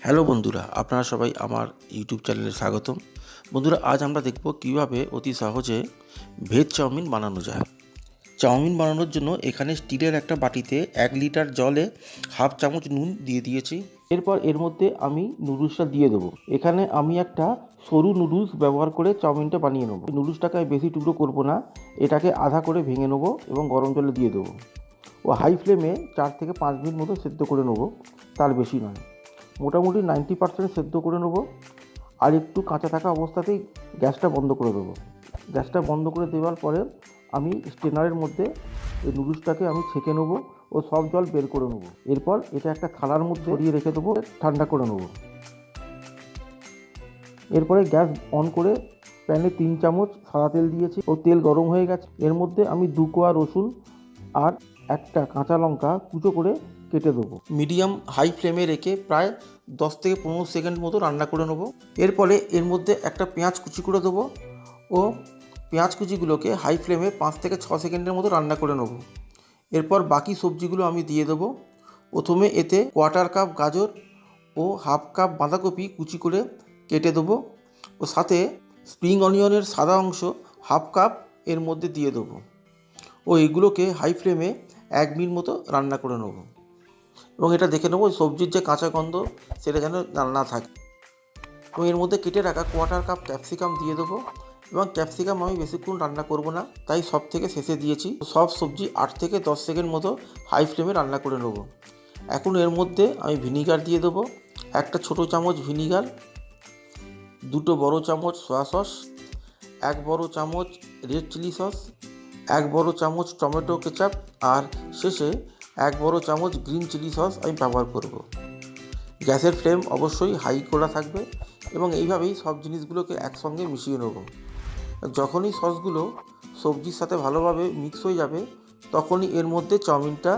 Hello বন্ধুরা, আপনারা সবাই আমার ইউটিউব চ্যানেলে স্বাগতম। বন্ধুরা, আজ আমরা দেখব কিভাবে অতি সহজে ভেজ চাউমিন বানানো যায়। চাউমিন বানানোর জন্য এখানে স্টিলের একটা বাটিতে 1 লিটার জলে হাফ চামচ নুন দিয়ে দিয়েছি। এরপর এর মধ্যে আমি নুডলসটা দিয়ে দেবো। এখানে আমি একটা সরু নুডলস ব্যবহার করে চাউমিনটা বানিয়ে নেবো। নুডলসটাকে আমি বেশি টুকরো করবো না, এটাকে আধা করে ভেঙে নেবো এবং গরম জলে দিয়ে দেবো ও হাই ফ্লেমে 4 থেকে 5 মিনিট মতো সেদ্ধ করে নেবো, তার বেশি নয়। মোটামুটি 90% সেদ্ধ করে নেবো। আর একটু কাঁচা থাকা অবস্থাতেই গ্যাসটা বন্ধ করে দেবো। গ্যাসটা বন্ধ করে দেওয়ার পরে আমি স্ট্রেনারের মধ্যে এই নুডলসটাকে আমি ছেঁকে নেবো ও সব জল বের করে নেবো। এরপর এটা একটা থালার মধ্যে দিয়ে রেখে দেবো, ঠান্ডা করে নেবো। এরপরে গ্যাস অন করে প্যানে 3 চামচ সাদা তেল দিয়েছি ও তেল গরম হয়ে গেছে। এর মধ্যে আমি 2 কোয়া রসুন আর একটা কাঁচা লঙ্কা কুচো করে কেটে দেবো। মিডিয়াম হাই ফ্লেমে রেখে প্রায় 10 থেকে 15 সেকেন্ড মতো রান্না করে নেবো। এরপরে এর মধ্যে একটা পেঁয়াজ কুচি করে দেবো ও পেঁয়াজ কুচিগুলোকে হাই ফ্লেমে 5 থেকে 6 সেকেন্ডের মতো রান্না করে নেবো। এরপর বাকি সবজিগুলো আমি দিয়ে দেবো। প্রথমে এতে 1/4 কাপ গাজর ও হাফ কাপ বাঁধাকপি কুচি করে কেটে দেবো ও সাথে স্প্রিং অনিয়নের সাদা অংশ হাফ কাপ এর মধ্যে দিয়ে দেবো ও এগুলোকে হাই ফ্লেমে 1 মিনিট মতো রান্না করে নেবো এবং এটা দেখে নেবো সবজির যে কাঁচা গন্ধ সেটা যেন না থাকে। এবং এর মধ্যে কেটে রাখা 1/4 কাপ ক্যাপসিকাম দিয়ে দেবো এবং ক্যাপসিকাম আমি বেশিক্ষণ রান্না করব না, তাই সব থেকে শেষে দিয়েছি। সব সবজি 8 থেকে 10 সেকেন্ড মতো হাই ফ্লেমে রান্না করে নেবো। এখন এর মধ্যে আমি ভিনিগার দিয়ে দেবো, একটা ছোটো চামচ ভিনিগার, 2 বড় চামচ সয়া সস, 1 বড় চামচ রেড চিলি সস, 1 বড় চামচ টমেটো কেচাপ আর শেষে 1 বড় চামচ গ্রিন চিলি সস আমি ব্যবহার করব। গ্যাসের ফ্লেম অবশ্যই হাই করা থাকবে এবং এইভাবেই সব জিনিসগুলোকে একসঙ্গে মিশিয়ে নেব। যখনই সসগুলো সবজির সাথে ভালোভাবে মিক্স হয়ে যাবে তখনই এর মধ্যে চাউমিনটা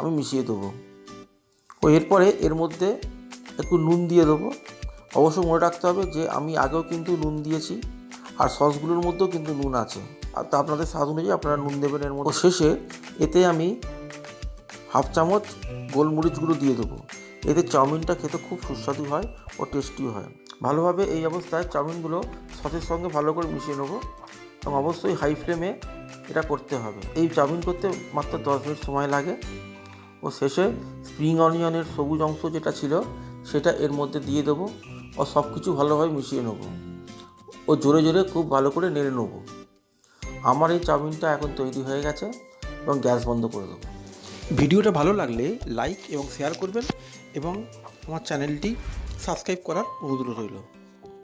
আমি মিশিয়ে দেবো ও এরপরে এর মধ্যে একটু নুন দিয়ে দেবো। অবশ্য মনে রাখতে হবে যে আমি আগেও কিন্তু নুন দিয়েছি আর সসগুলোর মধ্যেও কিন্তু নুন আছে, আর তা আপনাদের স্বাদ অনুযায়ী আপনারা নুন দেবেন এর মধ্যে। শেষে এতে আমি হাফ চামচ গোলমরিচ গুঁড়ো দিয়ে দেবো। এতে চাউমিনটা খেতে খুব সুস্বাদু হয় ও টেস্টিও হয়। ভালোভাবে এই অবস্থায় চাউমিনগুলো সসের সঙ্গে ভালো করে মিশিয়ে নেবো এবং অবশ্যই হাই ফ্লেমে এটা করতে হবে। এই চাউমিন করতে মাত্র 10 মিনিট সময় লাগে ও শেষে স্প্রিং অনিয়নের সবুজ অংশ যেটা ছিল সেটা এর মধ্যে দিয়ে দেবো ও সব কিছু ভালোভাবে মিশিয়ে নেবো ও জোরে জোরে খুব ভালো করে নেড়ে নেবো। আমার এই চাউমিনটা এখন তৈরি হয়ে গেছে এবং গ্যাস বন্ধ করে দেবো। ভিডিওটা ভালো লাগলে লাইক এবং শেয়ার করবেন এবং আমার চ্যানেলটি সাবস্ক্রাইব করার অনুরোধ রইল।